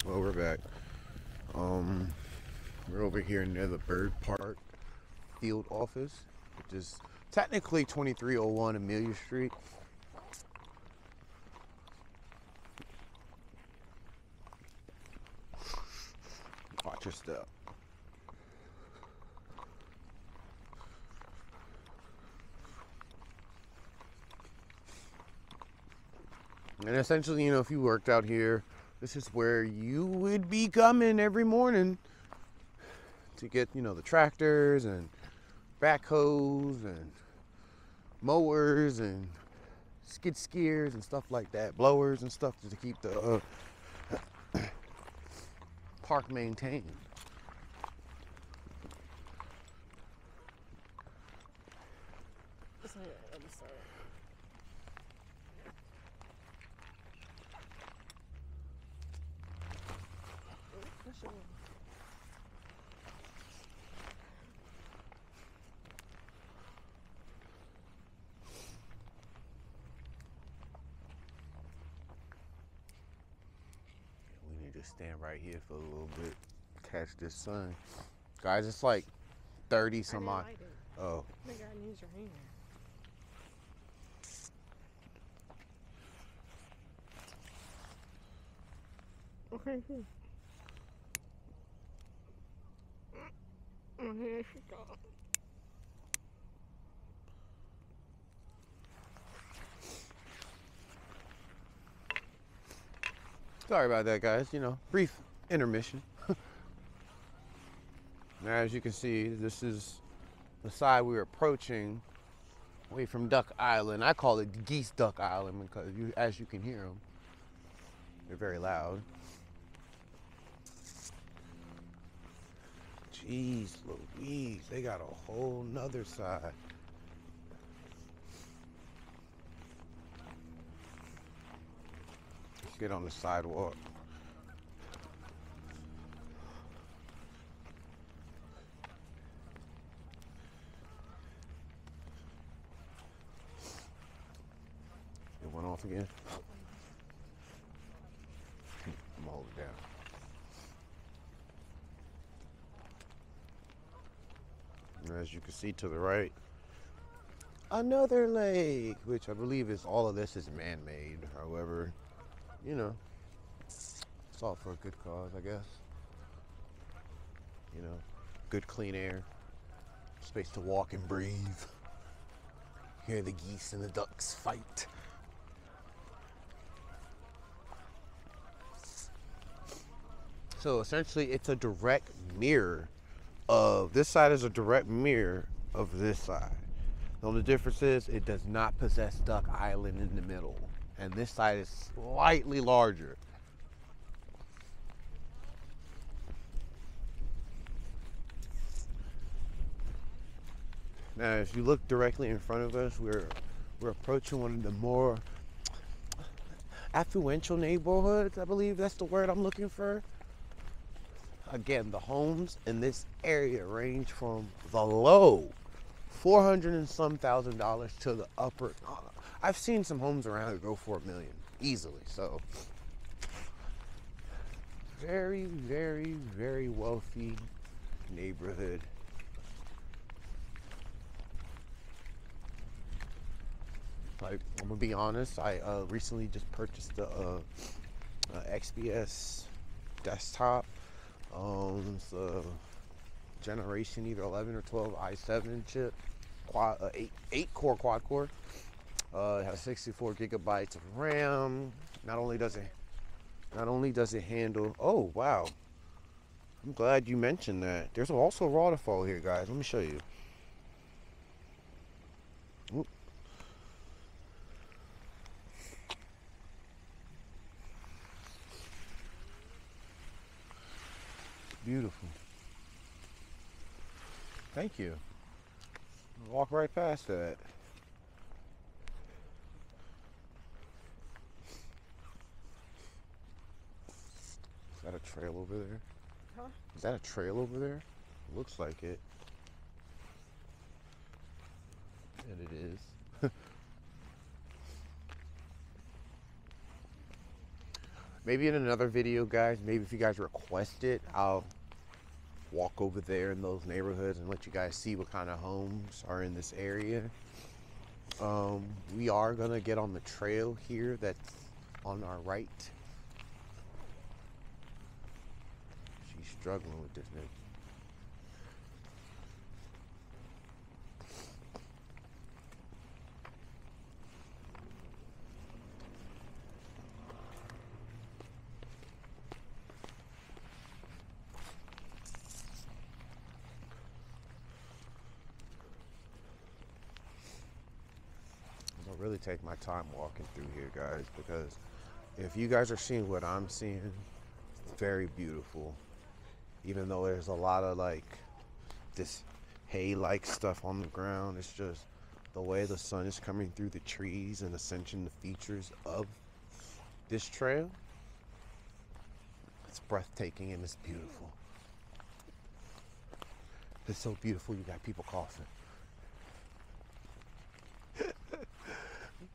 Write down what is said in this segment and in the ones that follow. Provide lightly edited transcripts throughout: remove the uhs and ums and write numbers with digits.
Well, we're back. We're over here near the Byrd Park field office, which is technically 2301 Amelia Street. Watch your step. And essentially, if you worked out here, this is where you would be coming every morning to get, the tractors and backhoes and mowers and skid steers and stuff like that, blowers and stuff to keep the park maintained. We need to stand right here for a little bit, catch this sun. Guys, it's like 30 some odd. Oh. I think I need your hand. Okay, cool. My hand should go. Sorry about that, guys. Brief intermission. Now, as you can see, this is the side we're approaching away from Duck Island. I call it Geese Duck Island because, as you can hear them, they're very loud. Jeez Louise, they got a whole nother side. Let's get on the sidewalk. It went off again. I'm gonna hold it down. And as you can see to the right, another lake, which I believe is all of this is man-made. However, it's all for a good cause, I guess. Good clean air, space to walk and breathe. Hear the geese and the ducks fight. So essentially, it's a direct mirror of this side is a direct mirror of this side. The only difference is it does not possess Duck Island in the middle, and this side is slightly larger. Now, if you look directly in front of us, we're approaching one of the more affluential neighborhoods. I believe that's the word I'm looking for. Again, the homes in this area range from the low $400 and some thousand to the upper. I've seen some homes around that go for $1 million easily. So very, very, very wealthy neighborhood. Like, I'm gonna be honest. I recently just purchased a XPS desktop. It's a generation either 11 or 12 i7 chip, eight core quad core. It has 64 gigabytes of RAM. Not only does it handle. Oh wow! I'm glad you mentioned that. There's also a waterfall here, guys. Let me show you. Oop. Beautiful. Thank you. Walk right past that. Is that a trail over there? Huh? Is that a trail over there? Looks like it. And it is. maybe in another video, guys, maybe if you guys request it, I'll walk over there in those neighborhoods and let you guys see what kind of homes are in this area. We are gonna get on the trail here that's on our right. She's struggling with this nigga. Really take my time walking through here, guys, because if you guys are seeing what I'm seeing, it's very beautiful. Even though there's a lot of like this hay-like stuff on the ground, it's just the way the sun is coming through the trees and essentially the features of this trail. It's breathtaking and it's beautiful. It's so beautiful you got people coughing.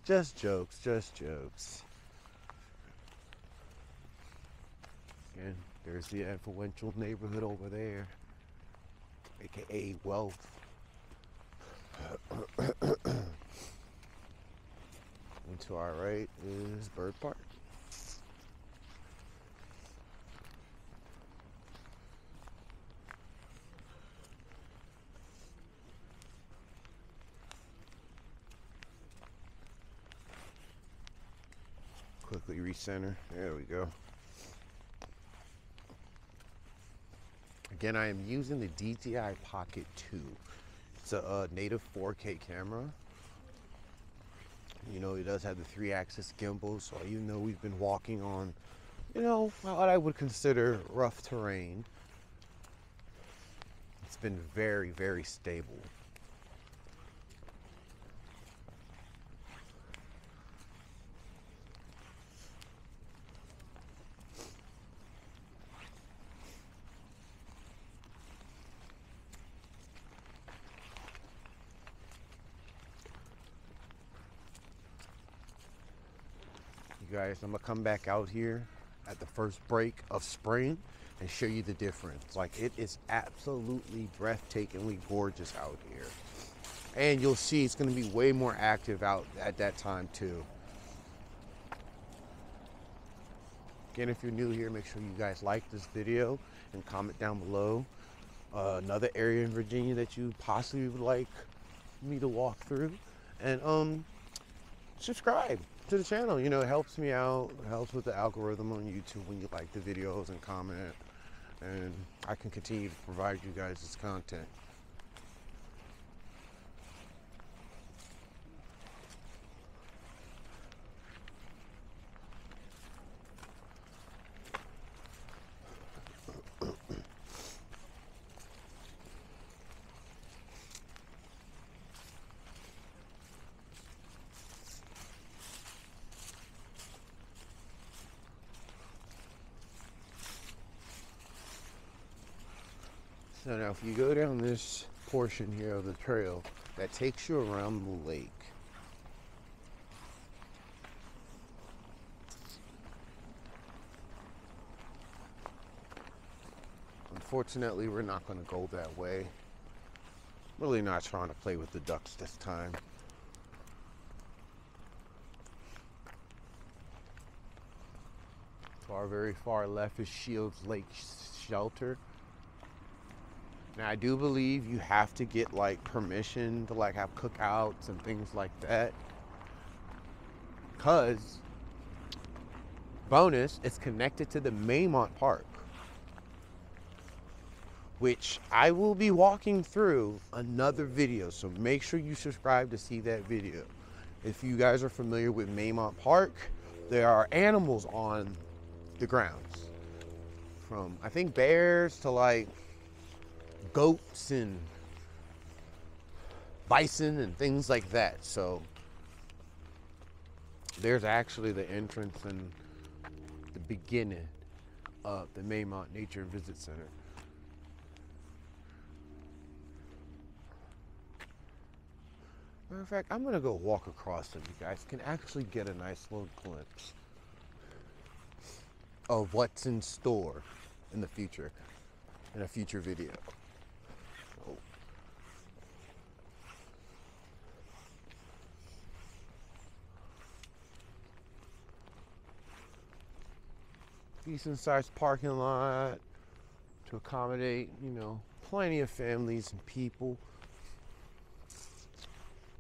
Just jokes, just jokes. And there's the influential neighborhood over there, aka Wealth. And to our right is Byrd Park. Quickly recenter. There we go. Again, I am using the DJI Pocket 2. It's a native 4K camera. You know, it does have the 3-axis gimbal, so even though we've been walking on, you know, what I would consider rough terrain, it's been very, very stable. Guys, I'm gonna come back out here at the first break of spring and show you the difference. Like, it is absolutely breathtakingly gorgeous out here, and you'll see it's gonna be way more active out at that time too. Again, if you're new here, make sure you guys like this video and comment down below another area in Virginia that you possibly would like me to walk through, and subscribe to the channel. You know, it helps me out. It helps with the algorithm on YouTube when you like the videos and comment, and I can continue to provide you guys this content. So now if you go down this portion here of the trail, that takes you around the lake. Unfortunately, we're not going to go that way. Really not trying to play with the ducks this time. To our very far left is Shields Lake Shelter. Now, I do believe you have to get like permission to like have cookouts and things like that, because bonus, it's connected to the Maymont Park, which I will be walking through another video, so make sure you subscribe to see that video. If you guys are familiar with Maymont Park, there are animals on the grounds, from I think bears to like goats and bison and things like that. So there's actually the entrance and the beginning of the Maymont Nature and Visit Center. Matter of fact, I'm gonna go walk across so you guys can actually get a nice little glimpse. of what's in store in the future, in a future video. So, decent sized parking lot to accommodate, you know, plenty of families and people.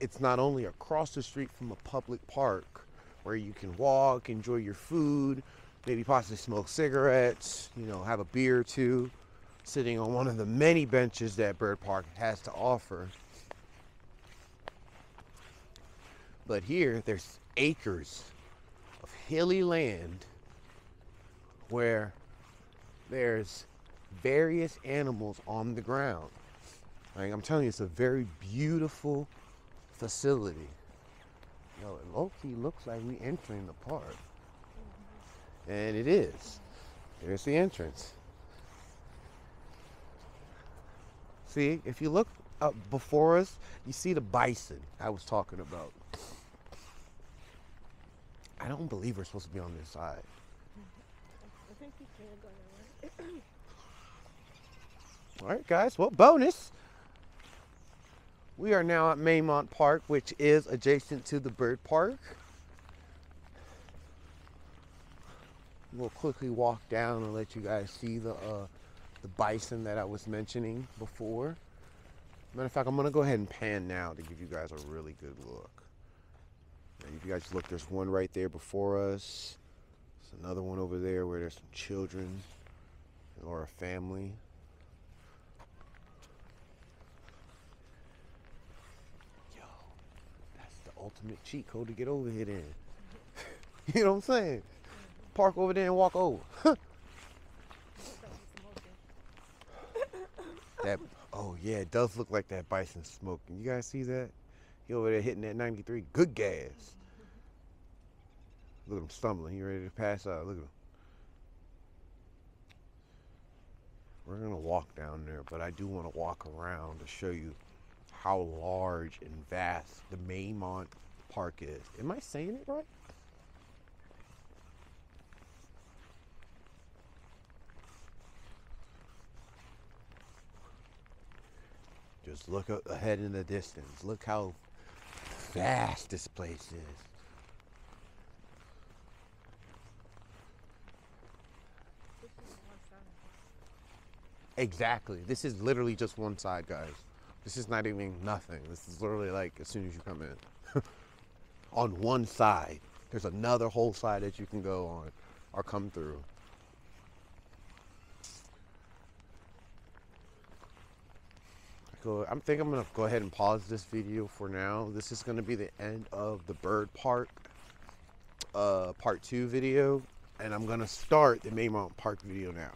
It's not only across the street from a public park where you can walk, enjoy your food, maybe possibly smoke cigarettes, you know, have a beer or two, sitting on one of the many benches that Byrd Park has to offer. But here, there's acres of hilly land where there's various animals on the ground. Like, I'm telling you, it's a very beautiful facility. Yo, it low-key looks like we entering the park. And it is. There's the entrance. See, if you look up before us, you see the bison I was talking about. I don't believe we're supposed to be on this side. I think you can go that way. All right, guys. Well, bonus. We are now at Maymont Park, which is adjacent to the Byrd Park. We'll quickly walk down and let you guys see the bison that I was mentioning before. Matter of fact, I'm gonna go ahead and pan now to give you guys a really good look. And if you guys look, there's one right there before us. There's another one over there where there's some children or a family. Yo, that's the ultimate cheat code to get over here then. You know what I'm saying? Park over there and walk over. That, oh yeah, it does look like that bison smoking. You guys see that? He over there hitting that 93. Good gas. Look at him stumbling. He ready to pass out. Look at him. We're gonna walk down there, but I do want to walk around to show you how large and vast the Maymont Park is. Am I saying it right? Just look up ahead in the distance. Look how vast this place is. Exactly. This is literally just one side, guys. This is not even nothing. This is literally like as soon as you come in. On one side. There's another whole side that you can go on or come through. I think I'm gonna go ahead and pause this video for now. This is gonna be the end of the Byrd Park part 2 video, and I'm gonna start the Maymont Park video now.